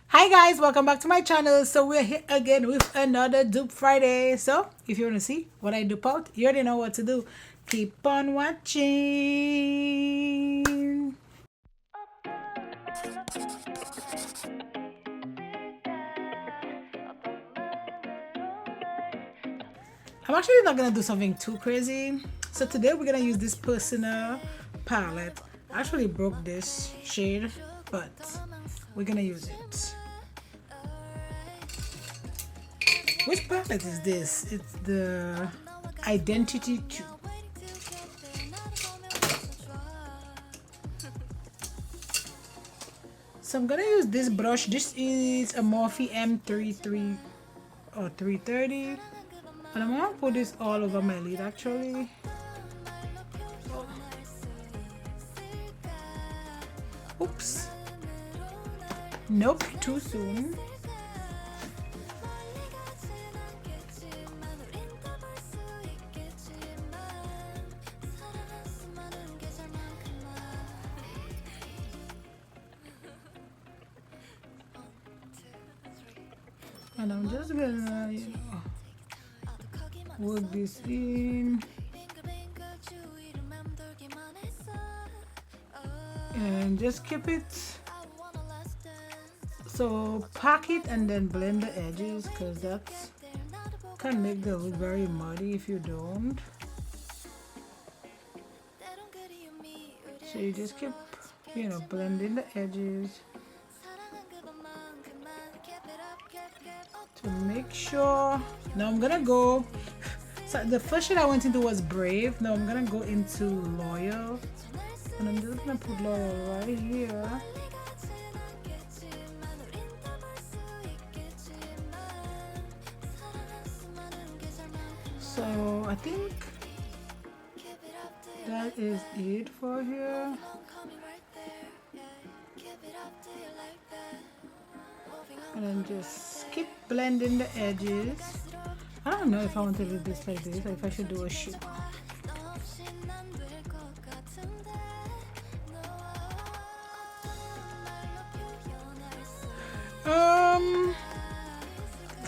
Hi guys, welcome back to my channel. So we're here again with another dupe Friday. So if you want to see what I dupe out, you already know what to do. Keep on watching. I'm actually not gonna do something too crazy. So today we're gonna use this personal palette. I actually broke this shade, but we're gonna use it. Which palette is this? It's the Identity 2. So I'm gonna use this brush. This is a Morphe M33 or 330. And I'm gonna put this all over my lid actually. Oops. Nope, too soon. And I'm just gonna, work this in. And just keep it. So pack it and then blend the edges, because that can make the look very muddy if you don't. So you just keep, blending the edges to make sure. Now I'm gonna go, so the first shade I went into was Brave. Now I'm gonna go into Loyal, and I'm just gonna put Loyal right here. So I think that is it for here. And then just keep blending the edges. I don't know if I want to leave this like this or if I should do a shimmer.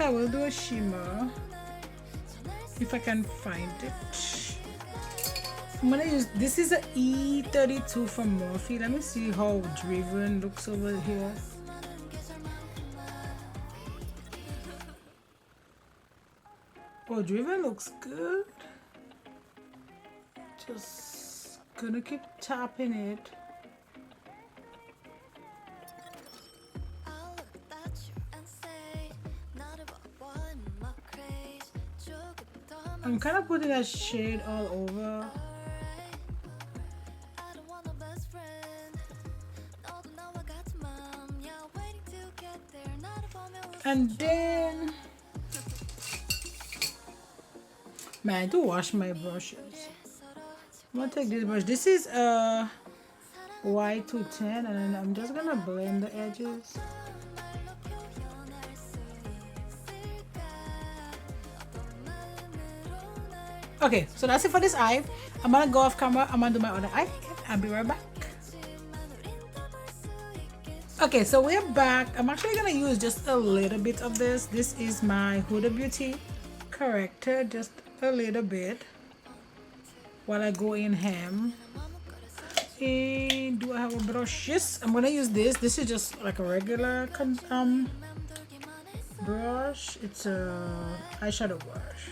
I will do a shimmer if I can find it. I'm gonna use, this is a E32 from Morphe. Let me see how Driven looks over here. Oh, Driven looks good. Just gonna keep tapping it. I'm kind of putting that shade all over. And then, man, I do wash my brushes. I'm gonna take this brush. This is a Y210, and then I'm just gonna blend the edges. Okay, so that's it for this eye. I'm gonna go off camera. I'm gonna do my other eye. I'll be right back. Okay, so we're back. I'm actually gonna use just a little bit of this. This is my HudaBeauty corrector, just a little bit while I go in ham. And do I have a brush? Yes, I'm gonna use this. This is just like a regular brush. It's a eyeshadow brush.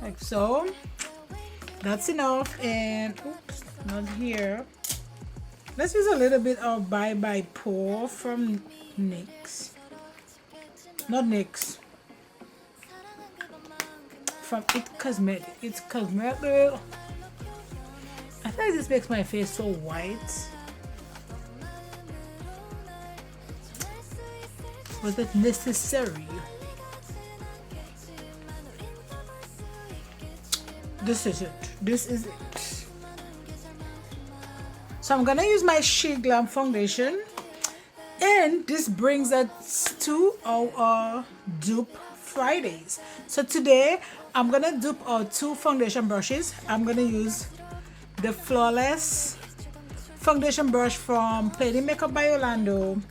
Like so. That's enough. And oops, not here. Let's use a little bit of Bye Bye Pour from NYX. Not NYX. From It's Cosmetic. It's Cosmetic. I feel like this makes my face so white. Was it necessary? This is it. This is it. So I'm gonna use my Shade Glam foundation, and this brings us to our dupe Fridays. So today I'm gonna dupe our two foundation brushes. I'm gonna use the Flawless foundation brush from Plain Makeup by Yolondo.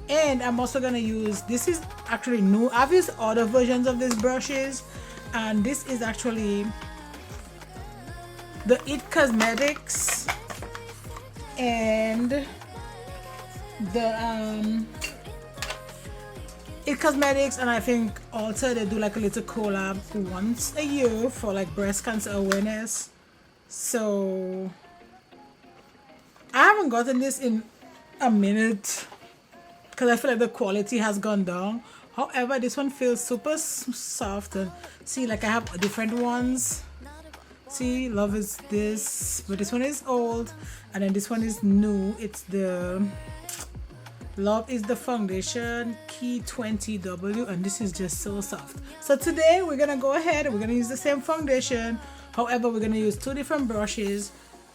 And I'm also gonna use, this is actually new. I've used other versions of these brushes, and this is actually the It Cosmetics and the It Cosmetics, and I think also they do like a little collab once a year for like breast cancer awareness. So I haven't gotten this in a minute because I feel like the quality has gone down. However, this one feels super soft, and see, like I have different ones. See, Love is this, but this one is old, and then this one is new. It's the Love is the foundation key 20W, and this is just so soft. So today we're gonna go ahead, we're gonna use the same foundation. However, we're gonna use two different brushes.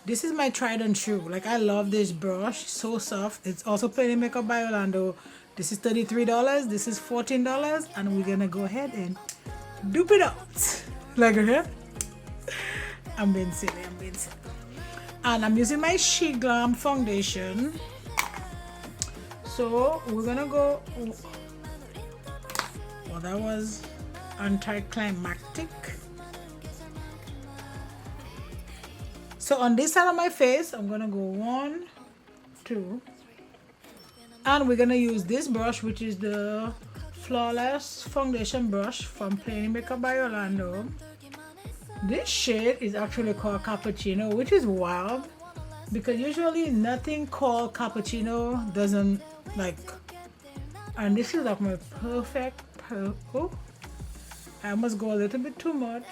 This is my tried and true. Like, I love this brush, so soft. It's also Plain Makeup by Yolondo. This is $33, this is $14, and we're gonna go ahead and dupe it out. Like her. I'm being silly, and I'm using my She Glam foundation. So we're gonna go, well, that was anticlimactic. So on this side of my face, I'm gonna go 1, 2, and we're gonna use this brush, which is the Flawless Foundation brush from Plain Makeup by Yolondo. This shade is actually called Cappuccino, which is wild because usually nothing called Cappuccino doesn't like, and this is like my perfect purple. I must go a little bit too much,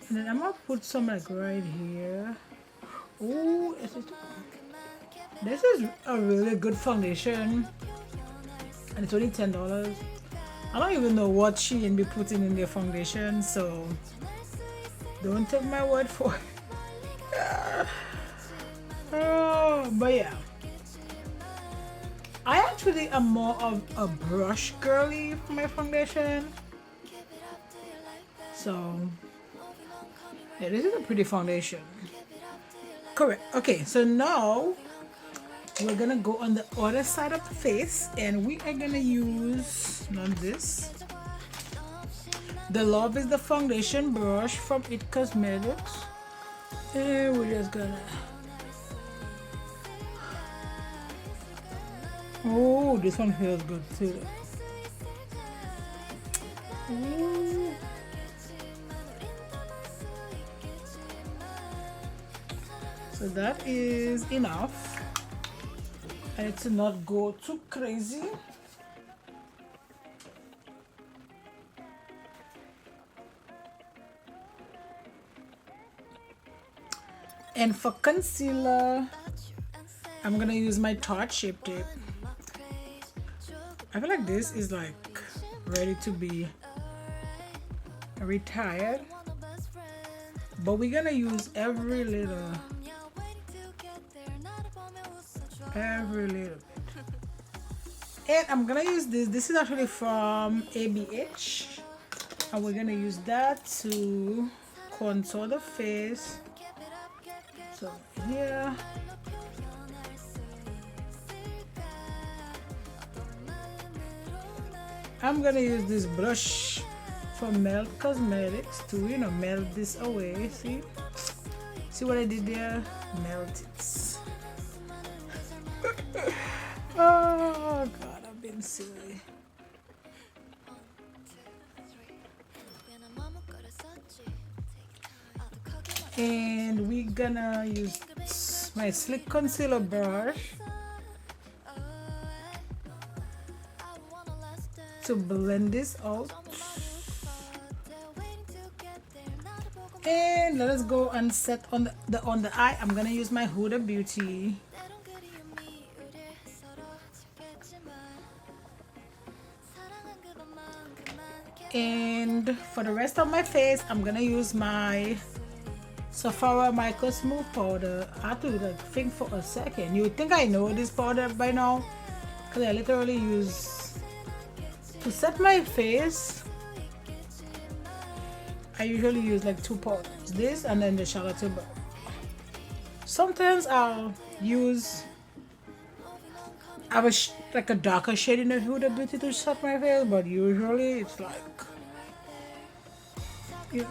and then I'm gonna put some like right here. Oh, this is a really good foundation, and it's only $10. I don't even know what Shein be putting in their foundation, so don't take my word for it. Oh, but yeah, I actually am more of a brush girly for my foundation. So yeah, this is a pretty foundation. Correct. Okay, so now we're gonna go on the other side of the face, and we are gonna use, not this, the Love is the foundation brush from It Cosmetics, and we're just gonna, oh, this one feels good too. Ooh. So that is enough. And to not go too crazy. And for concealer, I'm gonna use my Tarte Shape Tape. I feel like this is like ready to be retired, but we're gonna use every little bit. And I'm gonna use this. This is actually from ABH, and we're gonna use that to contour the face. So here, I'm gonna use this brush from Melt Cosmetics to, you know, melt this away. See what I did there? Melt it. Oh God, I've been silly. And we're gonna use my Slick Concealer brush to blend this out. And let us go and set on the eye. I'm gonna use my HudaBeauty. And for the rest of my face, I'm gonna use my Sephora Micro Smooth powder. I have to like think for a second. You would think I know this powder by now, because I literally use to set my face. I usually use like two powders, this and then the Charlotte Tilbury. Sometimes I'll use, I have like a darker shade in the HudaBeauty to set my face, but usually it's like, yeah.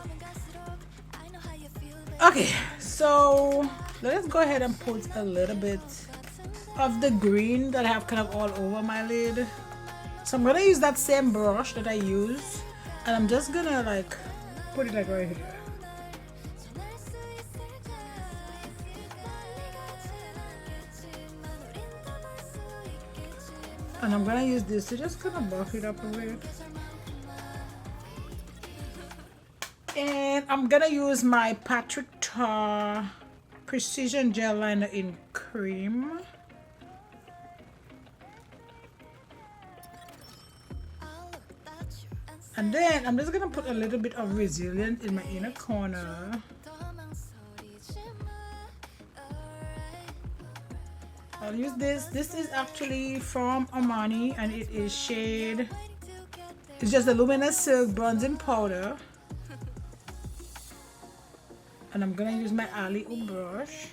Okay, so let's go ahead and put a little bit of the green that I have kind of all over my lid. So I'm gonna use that same brush that I use, and I'm just gonna like put it like right here. And I'm gonna use this to just kind of buff it up a bit. And I'm gonna use my Tarte Precision Gel Liner in Cream. And then I'm just gonna put a little bit of Resilient in my inner corner. I'll use this. This is actually from Armani, and it is shade, it's just a Luminous Silk Bronzing Powder. And I'm gonna use my Alleyoop brush.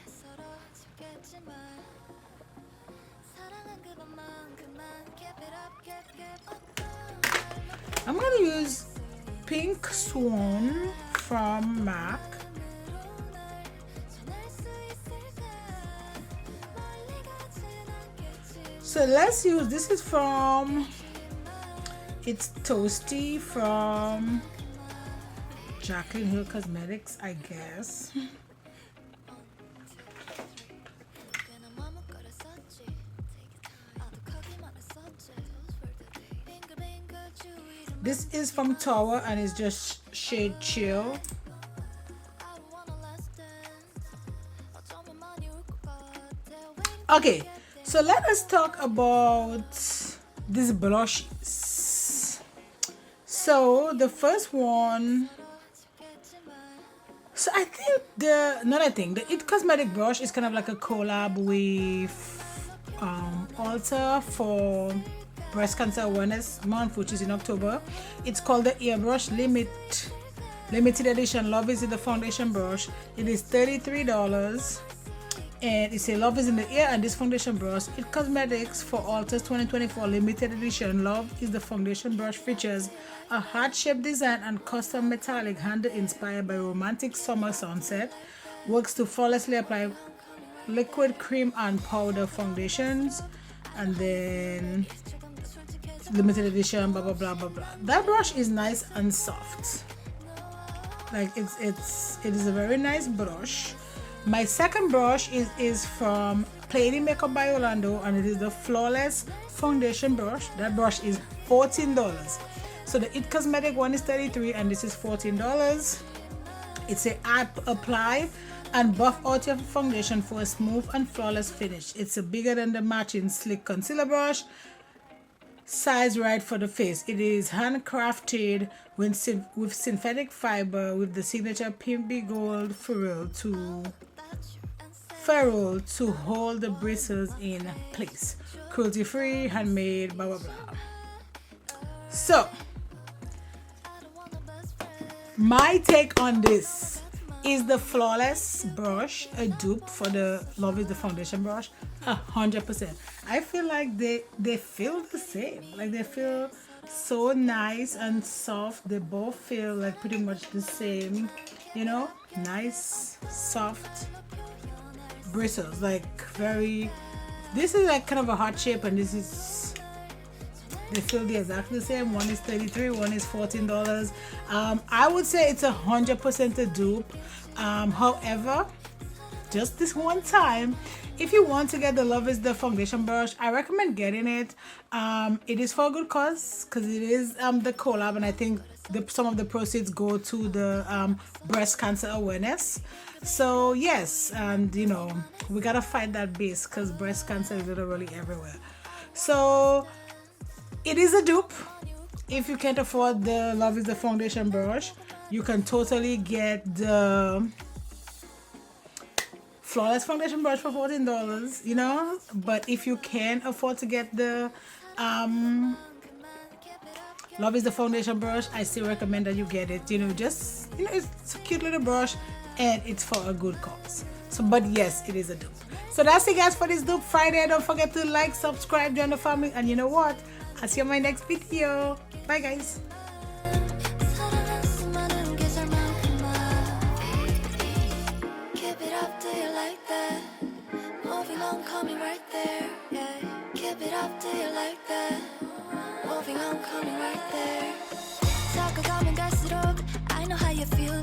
I'm gonna use Pink Swan from MAC. So let's use, this is from, it's Toasty from Jaclyn Hill Cosmetics, I guess. This is from Tower, and it's just shade Chill. Okay, so let us talk about these blushes. So the first one, so I think the It Cosmetic brush is kind of like a collab with Ulta for Breast Cancer Awareness Month, which is in October. It's called the Airbrush Limited Edition Love is in the Foundation Brush. It is $33. And it's a Love is in the Air, and this foundation brush, It Cosmetics for Ulta's 2024 limited edition Love is the Foundation Brush features a heart-shaped design and custom metallic handle inspired by romantic summer sunset. Works to flawlessly apply liquid, cream, and powder foundations. And then limited edition, blah blah blah blah blah. That brush is nice and soft. Like it is a very nice brush. My second brush is from Plain Makeup by Yolondo, and it is the Flawless Foundation brush. That brush is $14. So the It Cosmetic one is $33, and this is $14. It's a apply and buff out your foundation for a smooth and flawless finish. It's a bigger than the matching Slick Concealer brush, size right for the face. It is handcrafted with synthetic fiber with the signature PIMBY gold ferrule to hold the bristles in place. Cruelty free, handmade, blah blah blah. So my take on this is the Flawless brush a dupe for the Love is the Foundation brush? 100%. I feel like they feel the same. Like they feel so nice and soft. They both feel like pretty much the same, you know, nice soft bristles, like very, this is like kind of a heart shape, and this is, they feel exactly the same. One is $33, one is $14. I would say it's 100% a dupe. However, just this one time, if you want to get the Love is the Foundation brush, I recommend getting it. It is for a good cause, because it is the collab, and I think some of the proceeds go to the breast cancer awareness. So yes, and you know, we gotta fight that base, because breast cancer is literally everywhere. So it is a dupe. If you can't afford the Love is the Foundation brush, you can totally get the Flawless Foundation brush for $14, you know. But if you can afford to get the Love is the Foundation brush, I still recommend that you get it. You know, just, you know, it's a cute little brush, and it's for a good cause. So, but yes, it is a dupe. So that's it, guys, for this Dupe Friday. Don't forget to like, subscribe, join the family, and you know what? I'll see you in my next video. Bye, guys. Keep it up, do you like that? Moving on, coming right there. Yeah. Keep it up, do you like that? Moving on, coming right there. 다가가면 갈수록 I know how you feel.